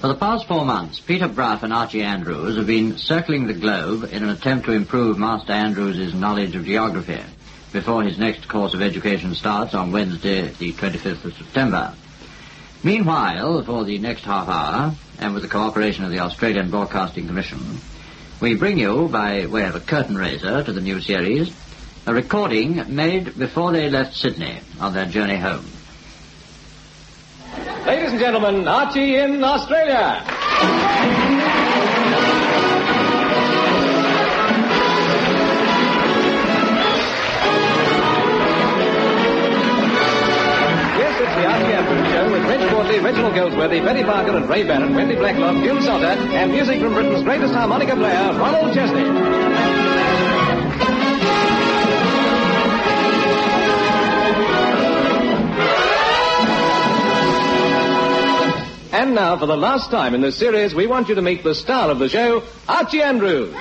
For the past 4 months, Peter Bruff and Archie Andrews have been circling the globe in an attempt to improve Master Andrews' knowledge of geography before his next course of education starts on Wednesday, the 25th of September. Meanwhile, for the next half hour, and with the cooperation of the Australian Broadcasting Commission, we bring you, by way of a curtain raiser to the new series, a recording made before they left Sydney on their journey home. Ladies and gentlemen, Archie in Australia. Yes, it's the Archie Andrews Show with Reg Quartley, Reginald Goldsworthy, Betty Parker and Ray Barrett, Wendy Blacklock, June Sotter, and music from Britain's greatest harmonica player, Ronald Chesney. And now, for the last time in this series, we want you to meet the star of the show, Archie Andrews.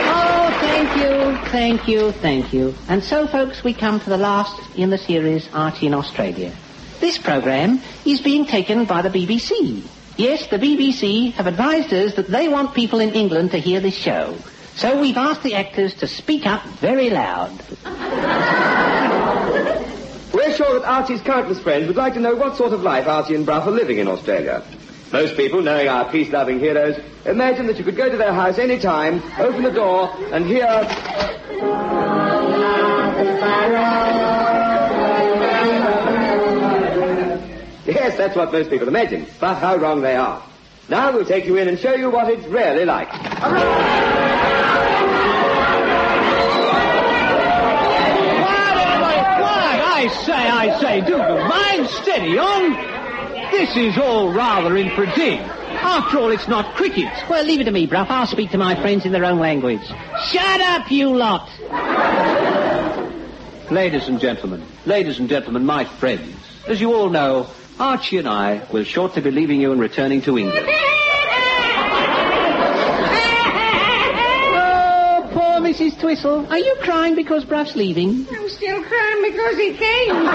Oh, thank you. And so, folks, we come to the last in the series, Archie in Australia. This program is being taken by the BBC. Yes, the BBC have advised us that they want people in England to hear this show. So we've asked the actors to speak up very loud. We're sure that Archie's countless friends would like to know what sort of life Archie and Bruff are living in Australia. Most people, knowing our peace-loving heroes, imagine that you could go to their house any time, open the door, and hear... Yes, that's what most people imagine, but how wrong they are. Now we'll take you in and show you what it's really like. I say, do mind steady on. This is all rather infantile. After all, it's not cricket. Well, leave it to me, Bruff. I'll speak to my friends in their own language. Shut up, you lot! Ladies and gentlemen, my friends, as you all know, Archie and I will shortly be leaving you and returning to England. Mrs. Twistle, are you crying because Bruff's leaving? I'm still crying because he came.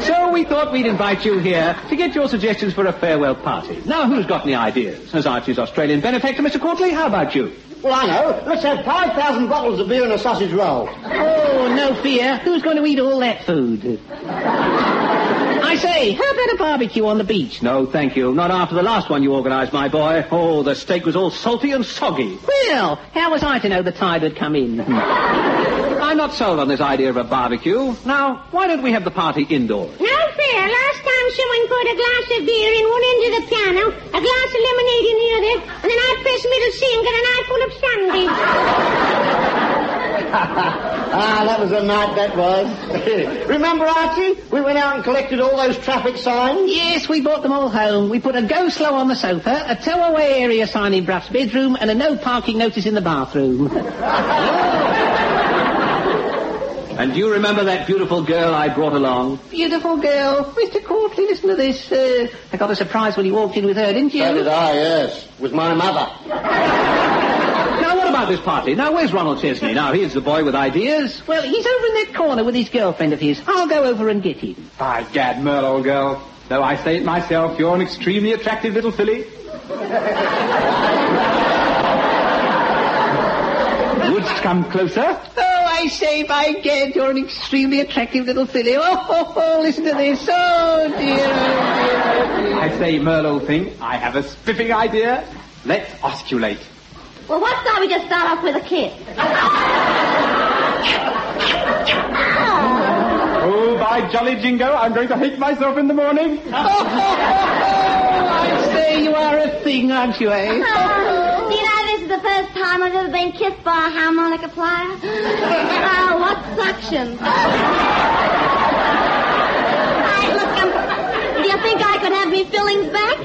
So we thought we'd invite you here to get your suggestions for a farewell party. Now, who's got any ideas? As Archie's Australian benefactor, Mr. Quartley, how about you? Well, I know. Let's have 5,000 bottles of beer and a sausage roll. Oh, no fear. Who's going to eat all that food? I say, how about a barbecue on the beach? No, thank you. Not after the last one you organised, my boy. Oh, the steak was all salty and soggy. Well, how was I to know the tide would come in? I'm not sold on this idea of a barbecue. Now, why don't we have the party indoors? No fair. Last time someone poured a glass of beer in one end of the piano, a glass of lemonade in the other, and then I pressed middle C and got an eyeful of sandy. That was a night, that was. Remember, Archie? We went out and collected all those traffic signs. Yes, we brought them all home. We put a go slow on the sofa, a tow away area sign in Bruff's bedroom, and a no parking notice in the bathroom. And do you remember that beautiful girl I brought along? Beautiful girl. Mr. Quartley, listen to this. I got a surprise when you walked in with her, didn't you? So did I, yes. With my mother. Now, what about this party? Now, where's Ronald Chesney? Now, he's the boy with ideas. Well, he's over in that corner with his girlfriend of his. I'll go over and get him. By gad, Merle, old girl. Though I say it myself, you're an extremely attractive little filly. Would come closer? Oh, I say, by gad, you're an extremely attractive little filly. Oh, listen to this. Oh, dear. I say, Merle, old thing, I have a spiffing idea. Let's osculate. Well, what thought we just start off with a kiss? Oh, by jolly jingo, I'm going to hate myself in the morning. I say, you are a thing, aren't you, eh? Oh, you know, this is the first time I've ever been kissed by a harmonica player. Oh, what suction. Hey, look, do you think I could have me fillings back?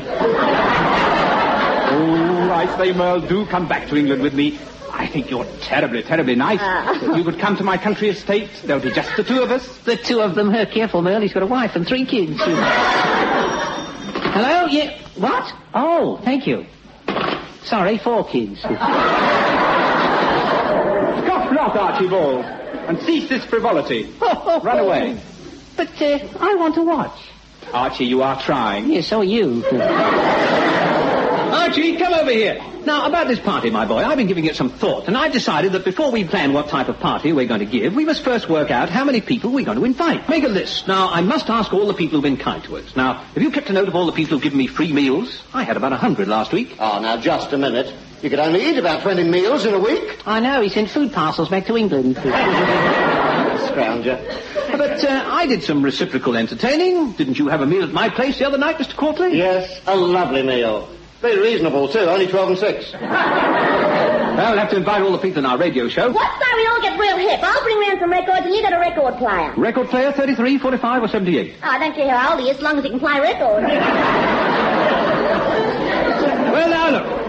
Oh, I say, Merle, do come back to England with me. I think you're terribly, terribly nice. If you could come to my country estate, there'll be just the two of us. The two of them? Careful, Merle. He's got a wife and 3 kids. Hello? Yeah. What? Oh, thank you. Sorry, 4 kids. Scoff not, Archibald. and cease this frivolity. Run away. But I want to watch. Archie, you are trying. Yeah, so are you. Archie, come over here. Now, about this party, my boy, I've been giving it some thought, and I've decided that before we plan what type of party we're going to give, we must first work out how many people we're going to invite. Make a list. Now, I must ask all the people who've been kind to us. Now, have you kept a note of all the people who've given me free meals? I had about 100 last week. Oh, now, just a minute. You could only eat about 20 meals in a week. I know, he sent food parcels back to England. Scrounger. But I did some reciprocal entertaining. Didn't you have a meal at my place the other night, Mr. Courtley? Yes, a lovely meal. Very reasonable, too. Only 12 and 6. Well, we'll have to invite all the people in our radio show. What so we all get real hip? I'll bring round some records and you got a record player. Record player, 33, 45, or 78? Oh, I don't care how old he is, as long as he can play records. Well, now, look.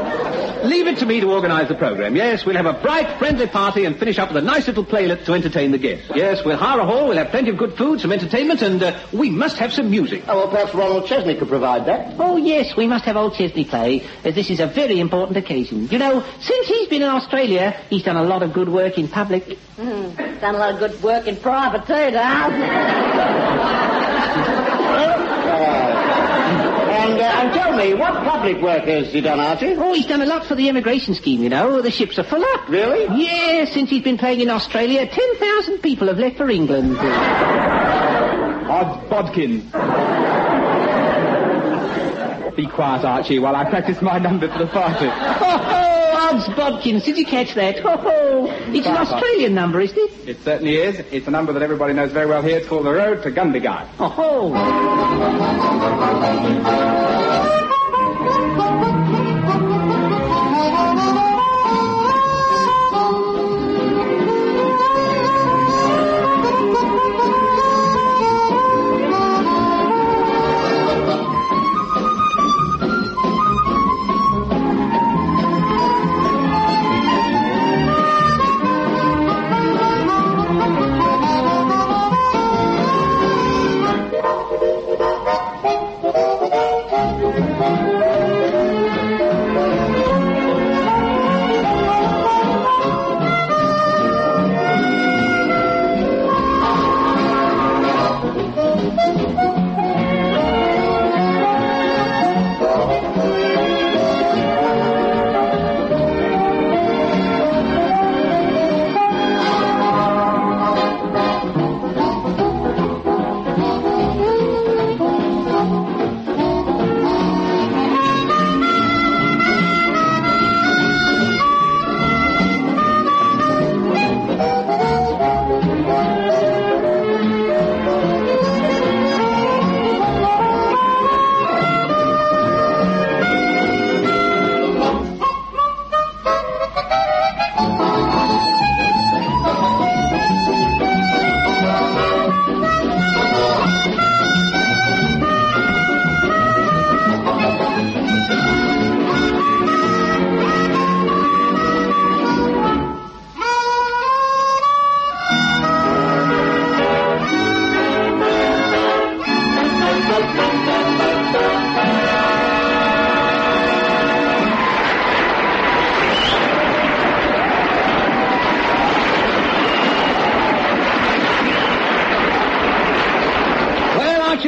Leave it to me to organise the programme. Yes, we'll have a bright, friendly party and finish up with a nice little playlet to entertain the guests. Yes, we'll hire a hall, we'll have plenty of good food, some entertainment, and we must have some music. Oh, well, perhaps Ronald Chesney could provide that. Oh, yes, we must have old Chesney play, as this is a very important occasion. You know, since he's been in Australia, he's done a lot of good work in public. Done a lot of good work in private, too, Dad. And tell me, what public work has he done, Archie? Oh, he's done a lot for the immigration scheme, you know. The ships are full up. Really? Yes, since he's been playing in Australia, 10,000 people have left for England. Odds bodkin. Be quiet, Archie, while I practice my number for the party. Oh, Odds Bodkins, did you catch that? Oh, it's an Australian number, isn't it? It certainly is. It's a number that everybody knows very well here. It's called the Road to Gundagai. Oh.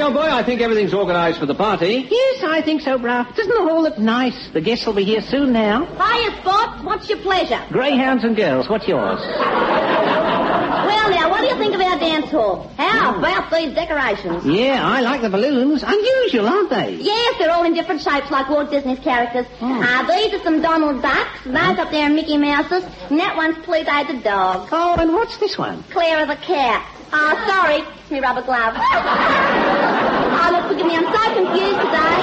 Boy, I think everything's organised for the party. Yes, I think so, Bruff. Doesn't the hall look nice? The guests will be here soon now. Hiya, Spot. What's your pleasure? Greyhounds and girls. What's yours? Well, now, what do you think of our dance hall? How about these decorations? Yeah, I like the balloons. Unusual, aren't they? Yes, they're all in different shapes like Walt Disney's characters. These are some Donald Ducks. Those up there are Mickey Mouses. And that one's Pluto the dog. Oh, and what's this one? Clara the cat. Oh, sorry. It's me rubber glove. Oh, look, forgive me. I'm so confused today.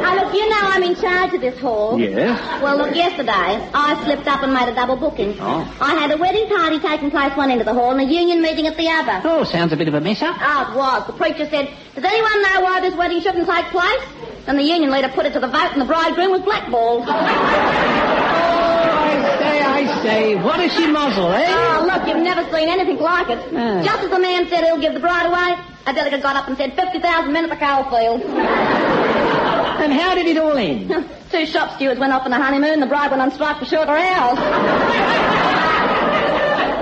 Oh, look, you know I'm in charge of this hall. Yes? Well, look, yesterday I slipped up and made a double booking. Oh. I had a wedding party taking place one end of the hall and a union meeting at the other. Oh, sounds a bit of a mess up. Oh, it was. The preacher said, does anyone know why this wedding shouldn't take place? And the union leader put it to the vote and the bridegroom was blackballed. I say, what a she muzzle, eh? Oh, look, you've never seen anything like it. Just as the man said he'll give the bride away, a delegate got up and said 50,000 men at the coal field. And how did it all end? 2 shop stewards went off on a honeymoon, the bride went on strike for shorter hours.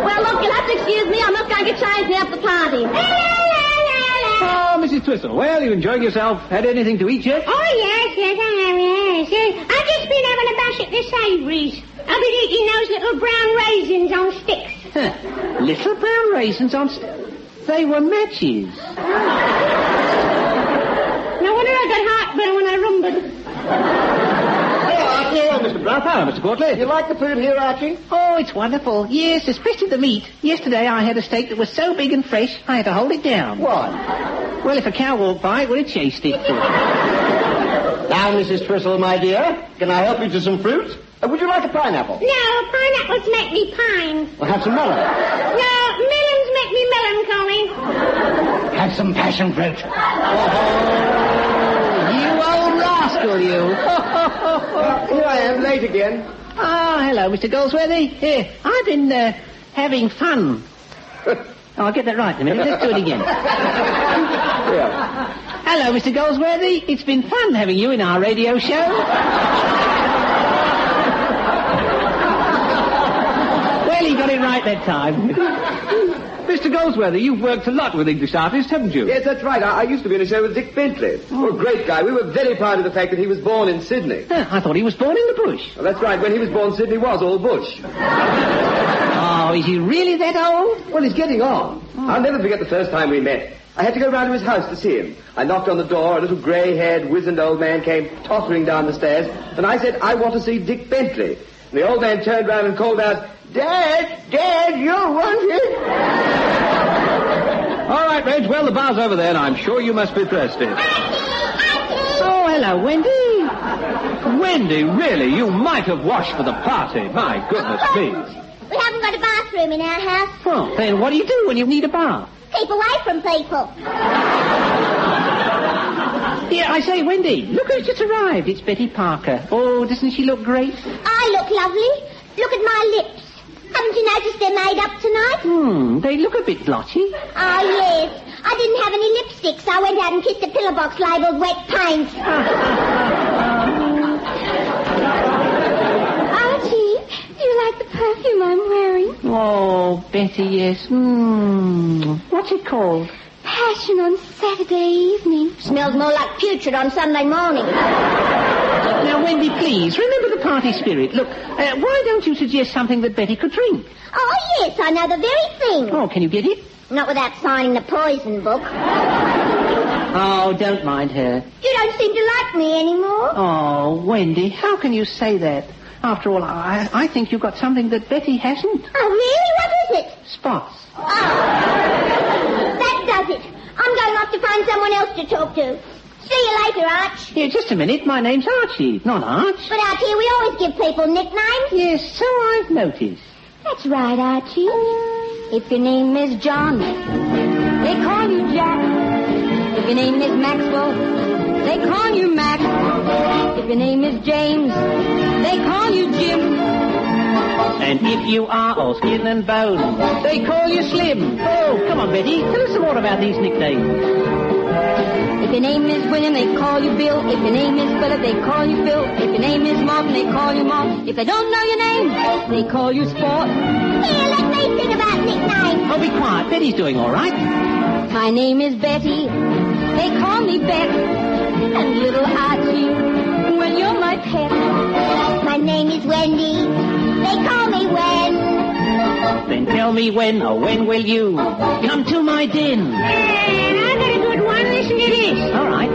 Well, look, you'll have to excuse me. I'm not going to get changed now at the party. Oh, Mrs. Twistle, well, you enjoying yourself? Had anything to eat yet? Oh, yes, I have, yes. I've just been having a bash at the Savory's. I've been eating those little brown raisins on sticks. Little brown raisins on They were matches. No wonder I got heartburn when I rumbled. Hello, Archie. Hello, Mr. Bruff. Hello, Mr. Courtley. You like the food here, Archie? Oh, it's wonderful. Yes, especially the meat. Yesterday I had a steak that was so big and fresh, I had to hold it down. Why? Well, if a cow walked by, it would have chased it. Now, Mrs. Twistle, my dear, can I help you to some fruit? Would you like a pineapple? No, pineapples make me pine. Well, have some melon. No, melons make me melancholy. Have some passion fruit. You old rascal, you. Here I am, late again. Oh, hello, Mr. Goldsworthy. Here, I've been having fun. I'll get that right in a minute. Let's do it again. Yeah. Hello, Mr. Goldsworthy. It's been fun having you in our radio show. Well, he got it right that time. Mr. Goldsworthy, you've worked a lot with English artists, haven't you? Yes, that's right. I used to be in a show with Dick Bentley. Oh, a great guy. We were very proud of the fact that he was born in Sydney. I thought he was born in the bush. Well, that's right. When he was born, Sydney was all bush. Oh, is he really that old? Well, he's getting on. I'll never forget the first time we met. I had to go round to his house to see him. I knocked on the door. A little grey-haired, wizened old man came tottering down the stairs. And I said, I want to see Dick Bentley. And the old man turned round and called out, Dad, you're wanted. All right, Reg, well, the bar's over there, and I'm sure you must be thirsty. Oh, hello, Wendy. Wendy, really, you might have washed for the party. My goodness me. We haven't got a bathroom in our house. Well, then what do you do when you need a bath? Keep away from people. Yeah, I say, Wendy, look who's just arrived. It's Betty Parker. Oh, doesn't she look great? I look lovely. Look at my lips. Haven't you noticed they're made up tonight? They look a bit blotchy. Oh, yes. I didn't have any lipstick, so I went out and kissed a pillar box labelled wet paint. Archie, do you like the perfume I'm wearing? Oh, Betty, yes. What's it called? Passion on Saturday evening. Smells more like putrid on Sunday morning. Now, Wendy, please, remember the party spirit. Look, why don't you suggest something that Betty could drink? Oh, yes, I know the very thing. Oh, can you get it? Not without signing the poison book. Oh, don't mind her. You don't seem to like me anymore. Oh, Wendy, how can you say that? After all, I think you've got something that Betty hasn't. Oh, really? What is it? Spots. Oh, that does it. I'm going off to find someone else to talk to. See you later, Arch. Yeah, just a minute. My name's Archie, not Arch. But out here we always give people nicknames. Yes, so I've noticed. That's right, Archie. If your name is John, they call you Jack. If your name is Maxwell, they call you Mac. If your name is James, they call you Jim. And if you are all skin and bone, they call you Slim. Oh, come on, Betty. Tell us some more about these nicknames. If your name is William, they call you Bill. If your name is Philip, they call you Phil. If your name is Martin, they call you Mark. If they don't know your name, they call you Sport. Here, let me think about nicknames. Oh, be quiet. Betty's doing all right. My name is Betty. They call me Bet. And little Archie, well, you're my pet. My name is Wendy. They call me Wen. Then tell me when will you come to my den? And I got a good one. Listen to this. All right.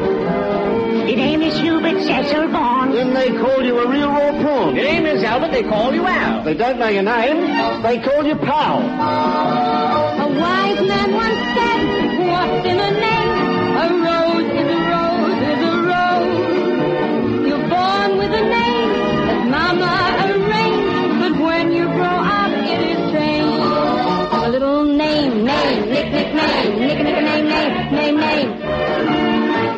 Your name is Hubert Cecil Vaughan. Then they call you a real raw prawn. Your name is Albert. They call you Al. They don't know your name. They call you Pal. A wise man once said, what's in a name? A rose is a rose is a rose. You're born with a name that Mama arranged, but when you grow up, it is changed. A little name, name.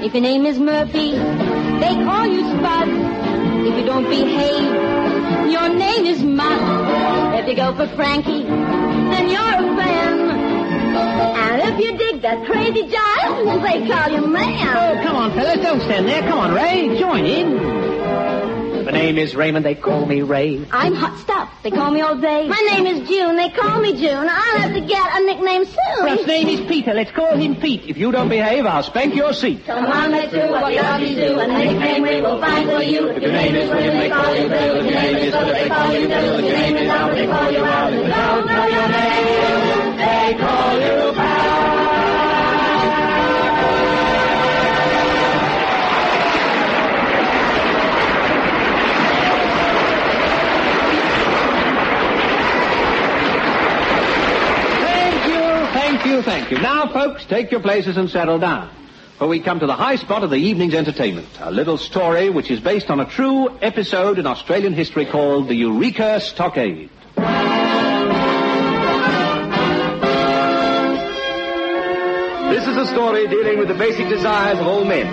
If your name is Murphy, they call you Spud. If you don't behave, your name is Mutt. If you go for Frankie, then you're a fan. And if you dig that crazy jive, they call you man. Oh, come on, fellas. Don't stand there. Come on, Ray. Join in. The name is Raymond, they call me Ray. I'm hot stuff. They call me all day. My name is June. They call me June. I'll have to get a nickname soon. Ruff's name is Peter. Let's call him Pete. If you don't behave, I'll spank your seat. Come on, let's do what we always do. A nickname we will find for you. If your name is William, they call you Bill. If your name is Philip, they call you Bill. If your name is Albert, they call you Al. If you don't know your name, they call you Pal. Thank you. Now, folks, take your places and settle down. For we come to the high spot of the evening's entertainment. A little story which is based on a true episode in Australian history called the Eureka Stockade. This is a story dealing with the basic desires of all men.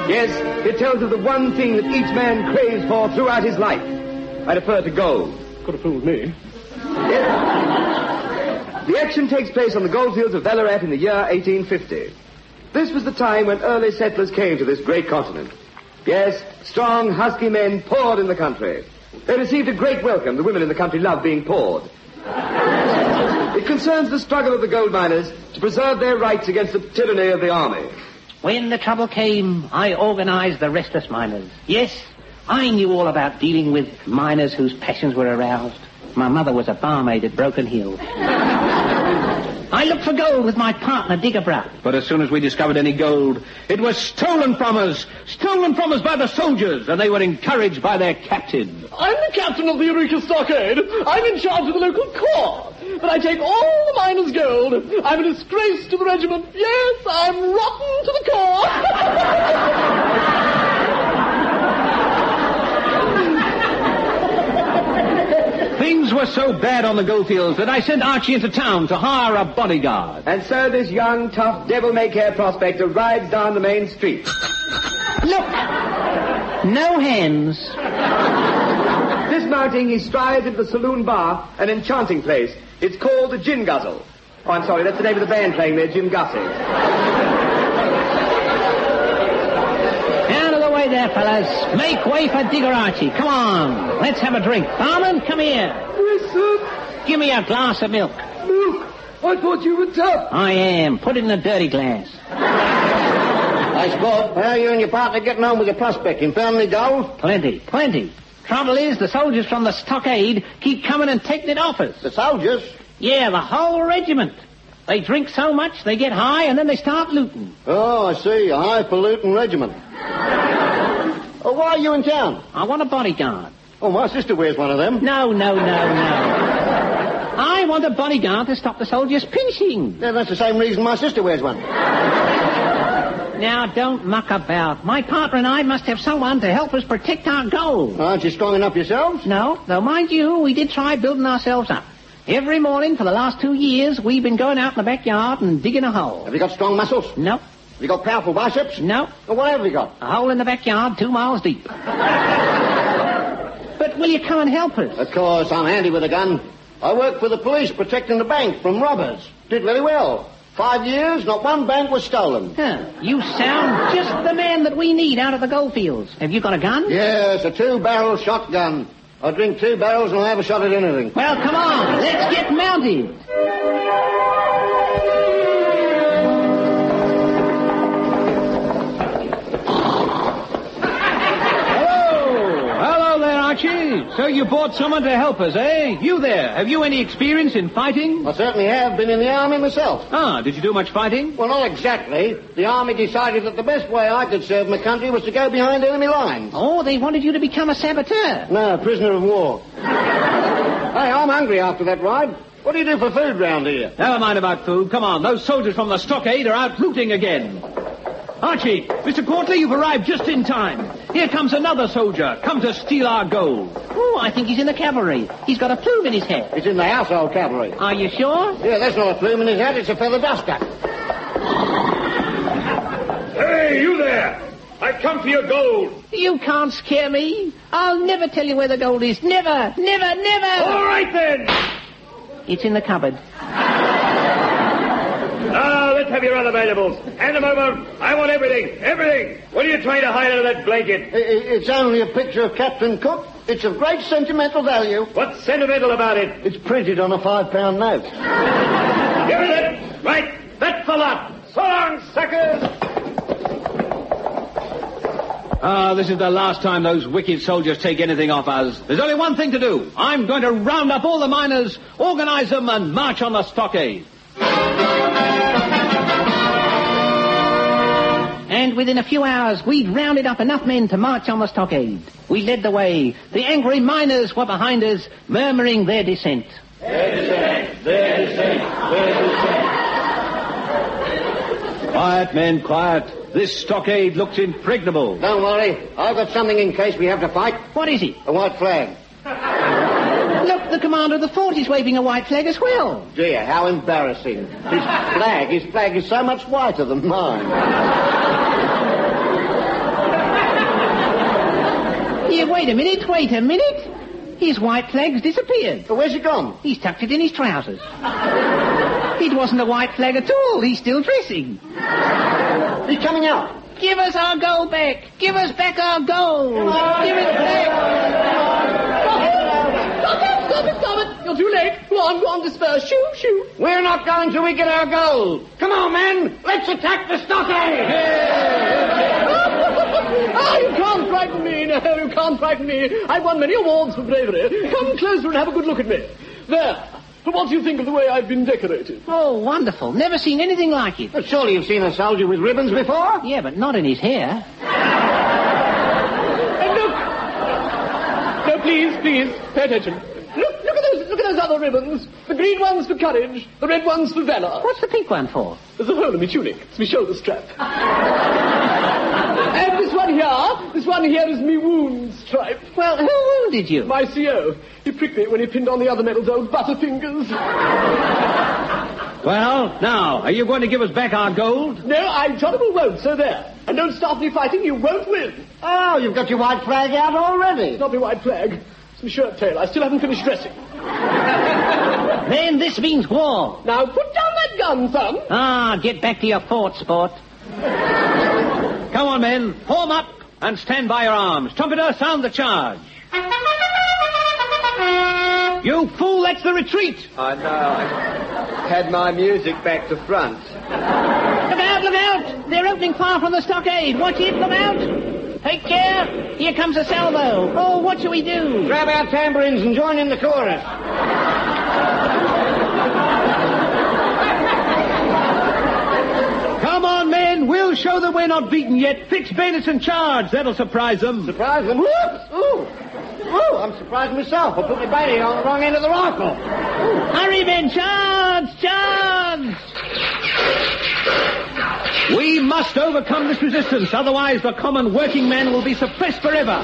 Yes, it tells of the one thing that each man craves for throughout his life. I refer to gold. Could have fooled me. The action takes place on the goldfields of Ballarat in the year 1850. This was the time when early settlers came to this great continent. Yes, strong, husky men poured in the country. They received a great welcome. The women in the country loved being poured. It concerns the struggle of the gold miners to preserve their rights against the tyranny of the army. When the trouble came, I organized the restless miners. Yes, I knew all about dealing with miners whose passions were aroused. My mother was a barmaid at Broken Hill. I looked for gold with my partner, Digger Brown. But as soon as we discovered any gold, it was stolen from us by the soldiers, and they were encouraged by their captain. I'm the captain of the Eureka Stockade. I'm in charge of the local corps. But I take all the miners' gold. I'm a disgrace to the regiment. Yes, I'm rotten to the core. Things were so bad on the goldfields that I sent Archie into town to hire a bodyguard. And so this young, tough, devil-may-care prospector rides down the main street. Look! No hands. Dismounting, he strides into the saloon bar, an enchanting place. It's called the Gin Guzzle. Oh, I'm sorry, that's the name of the band playing there, Jim Gussie. Out of the way there, fellas. Make way for Digger Archie. Come on. Let's have a drink. Barman, come here. Yes, sir. Give me a glass of milk. Milk? I thought you were tough. I am. Put it in a dirty glass. Hey, Sport, how are you and your partner getting on with your prospecting? Found any gold? Plenty. Trouble is, the soldiers from the stockade keep coming and taking it off us. The soldiers? Yeah, the whole regiment. They drink so much, they get high, and then they start looting. Oh, I see. A high-polluting regiment. Oh, why are you in town? I want a bodyguard. Oh, my sister wears one of them. No. I want a bodyguard to stop the soldiers pinching. Yeah, that's the same reason my sister wears one. Now, don't muck about. My partner and I must have someone to help us protect our gold. Aren't you strong enough yourselves? No, though mind you, we did try building ourselves up. Every morning for the last 2 years, we've been going out in the backyard and digging a hole. Have you got strong muscles? No. Have you got powerful biceps? No. Well, what have you got? A hole in the backyard 2 miles deep. But will you come and help us? Of course, I'm handy with a gun. I worked for the police protecting the bank from robbers. Did very well. 5 years, not one bank was stolen. Huh. You sound just the man that we need out of the goldfields. Have you got a gun? Yes, a 2-barrel shotgun. I'll drink 2 barrels and I'll have a shot at anything. Well, come on. Let's get mounted. Hello there, Archie. So you brought someone to help us, eh? You there. Have you any experience in fighting? I certainly have been in the army myself. Ah, did you do much fighting? Well, not exactly. The army decided that the best way I could serve my country was to go behind enemy lines. Oh, they wanted you to become a saboteur. No, prisoner of war. Hey, I'm hungry after that ride. What do you do for food round here? Never mind about food. Come on, those soldiers from the stockade are out looting again. Archie, Mr. Courtly, you've arrived just in time. Here comes another soldier, come to steal our gold. Oh, I think he's in the cavalry. He's got a plume in his hat. It's in the household cavalry. Are you sure? Yeah, that's not a plume in his hat, it's a feather duster. Hey, you there! I come for your gold. You can't scare me. I'll never tell you where the gold is. Never. All right, then. It's in the cupboard. Now, let's Let's have your other valuables. Hand them over. I want everything. Everything. What are you trying to hide under that blanket? It's only a picture of Captain Cook. It's of great sentimental value. What's sentimental about it? It's printed on a £5 note. Here is it. Right. That's the lot. So long, suckers. This is the last time those wicked soldiers take anything off us. There's only one thing to do. I'm going to round up all the miners, organize them, and march on the stockade. And within a few hours, we'd rounded up enough men to march on the stockade. We led the way. The angry miners were behind us, murmuring their dissent. Their dissent, their dissent, their dissent. Quiet, men, quiet. This stockade looks impregnable. Don't worry. I've got something in case we have to fight. What is it? A white flag. Look, the commander of the fort is waving a white flag as well. Dear, how embarrassing. His flag is so much whiter than mine. Here, wait a minute. His white flag's disappeared. But where's it gone? He's tucked it in his trousers. It wasn't a white flag at all. He's still dressing. He's coming out. Give us our gold back. Give us back our gold. Give it back. Stop it. You're too late. Go on, disperse. Shoot. We're not going till we get our gold. Come on, men. Let's attack the stockade. You can't frighten me. No, you can't frighten me. I've won many awards for bravery. Come closer and have a good look at me. There. What do you think of the way I've been decorated? Oh, wonderful. Never seen anything like it. But surely you've seen a soldier with ribbons before? Yeah, but not in his hair. And look! No, please, pay attention. Look at those other ribbons. The green one's for courage, the red one's for valor. What's the pink one for? There's a hole in my tunic. It's my shoulder strap. And this one here is me wound stripe. Well, who wounded you? My CO. He pricked me when he pinned on the other medal's old butterfingers. Well, now, are you going to give us back our gold? No, I jolly well won't, so there. And don't start any fighting, you won't win. Oh, you've got your white flag out already. Not my white flag. It's my shirt tail. I still haven't finished dressing. Then this means war. Now, put down that gun, son. Get back to your fort, sport. Come on, men. Form up and stand by your arms. Trumpeter, sound the charge. You fool, that's the retreat. I know. I had my music back to front. Look out! They're opening fire from the stockade. Watch it, look out! Take care. Here comes a salvo. Oh, what shall we do? Grab our tambourines and join in the chorus. Come on, men. We'll show them we're not beaten yet. Fix bayonets and charge. That'll surprise them. Surprise them? Whoops! Ooh, I'm surprised myself. I put my bayonet on the wrong end of the rifle. Hurry, men. Charge! We must overcome this resistance, otherwise the common working men will be suppressed forever.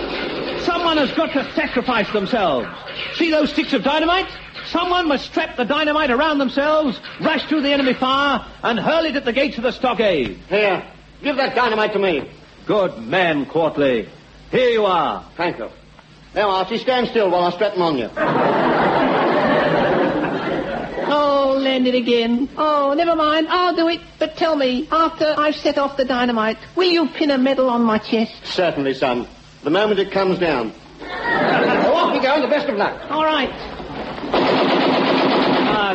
Someone has got to sacrifice themselves. See those sticks of dynamite? Someone must strap the dynamite around themselves, rush through the enemy fire, and hurl it at the gates of the stockade. Here, give that dynamite to me. Good man, Quartley. Here you are. Thank you. Now, Archie, stand still while I strap them on you. Oh, land it again. Oh, never mind. I'll do it. But tell me, after I've set off the dynamite, will you pin a medal on my chest? Certainly, son. The moment it comes down. So off we go, and the best of luck. All right.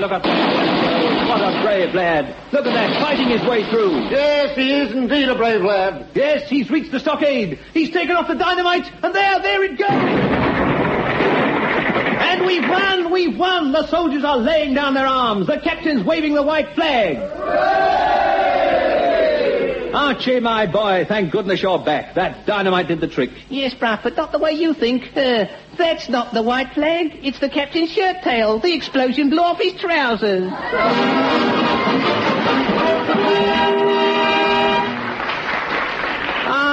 Look at that. What a brave lad. Look at that, fighting his way through. Yes, he is indeed a brave lad. Yes, he's reached the stockade. He's taken off the dynamite, and there it goes. And we've won. The soldiers are laying down their arms. The captain's waving the white flag. Archie, my boy, thank goodness you're back. That dynamite did the trick. Yes, bruv, but not the way you think. That's not the white flag. It's the captain's shirt tail. The explosion blew off his trousers.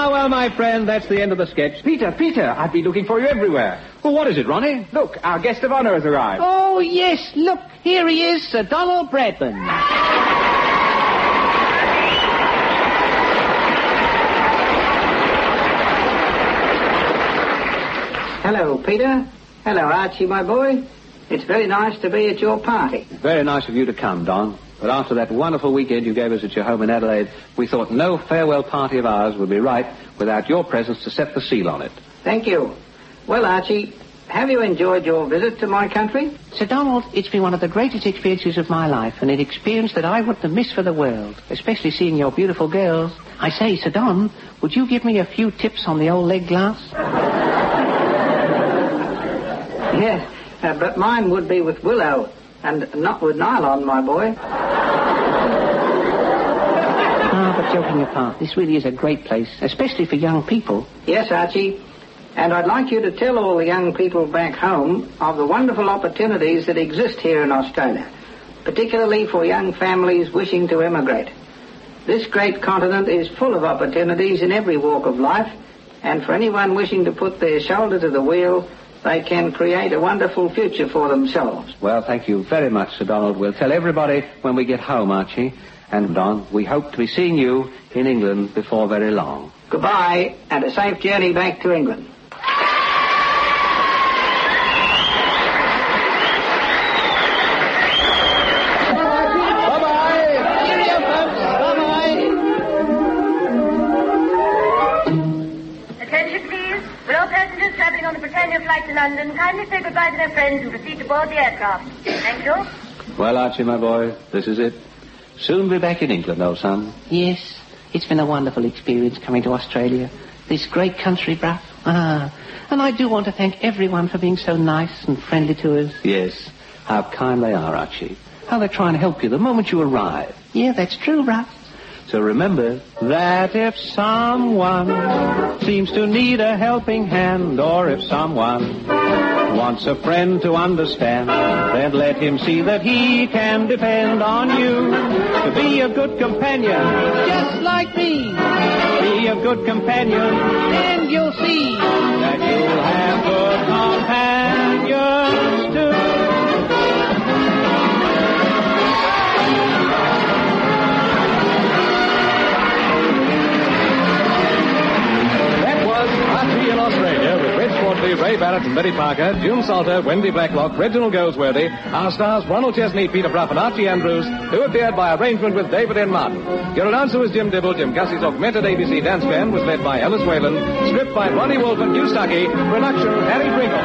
Well, my friend, that's the end of the sketch. Peter, I've been looking for you everywhere. Well, what is it, Ronnie? Look, our guest of honor has arrived. Oh, yes, look, here he is, Sir Donald Bradman. Hello, Peter. Hello, Archie, my boy. It's very nice to be at your party. Very nice of you to come, Don. But after that wonderful weekend you gave us at your home in Adelaide, we thought no farewell party of ours would be right without your presence to set the seal on it. Thank you. Well, Archie, have you enjoyed your visit to my country? Sir Donald, it's been one of the greatest experiences of my life, and an experience that I wouldn't have missed for the world, especially seeing your beautiful girls. I say, Sir Don, would you give me a few tips on the old leg glass? Yes, but mine would be with willow, and not with nylon, my boy. But joking apart, this really is a great place, especially for young people. Yes, Archie. And I'd like you to tell all the young people back home of the wonderful opportunities that exist here in Australia, particularly for young families wishing to emigrate. This great continent is full of opportunities in every walk of life, and for anyone wishing to put their shoulder to the wheel, they can create a wonderful future for themselves. Well, thank you very much, Sir Donald. We'll tell everybody when we get home, Archie. And, Don, we hope to be seeing you in England before very long. Goodbye, and a safe journey back to England. On the Britannia flight to London, kindly say goodbye to their friends and proceed to board the aircraft. Thank you. Well, Archie, my boy, this is it. Soon be back in England, old son. Yes, it's been a wonderful experience coming to Australia. This great country, bruv. And I do want to thank everyone for being so nice and friendly to us. Yes, how kind they are, Archie. How they try and help you the moment you arrive. Yeah, that's true, bruv. So remember that if someone seems to need a helping hand, or if someone wants a friend to understand, then let him see that he can depend on you to be a good companion, just like me. Be a good companion, and you'll see that you'll have good companions too. Archie in Australia with Reg Quartley, Ray Barrett and Betty Parker, June Salter, Wendy Blacklock, Reginald Goldsworthy, our stars Ronald Chesney, Peter Bruff and Archie Andrews, who appeared by arrangement with David N. Martin. Your announcer was Jim Dibble. Jim Gussie's augmented ABC dance band was led by Ellis Whalen, script by Ronnie Wolf and Hugh Stuckey, production Harry Pringle.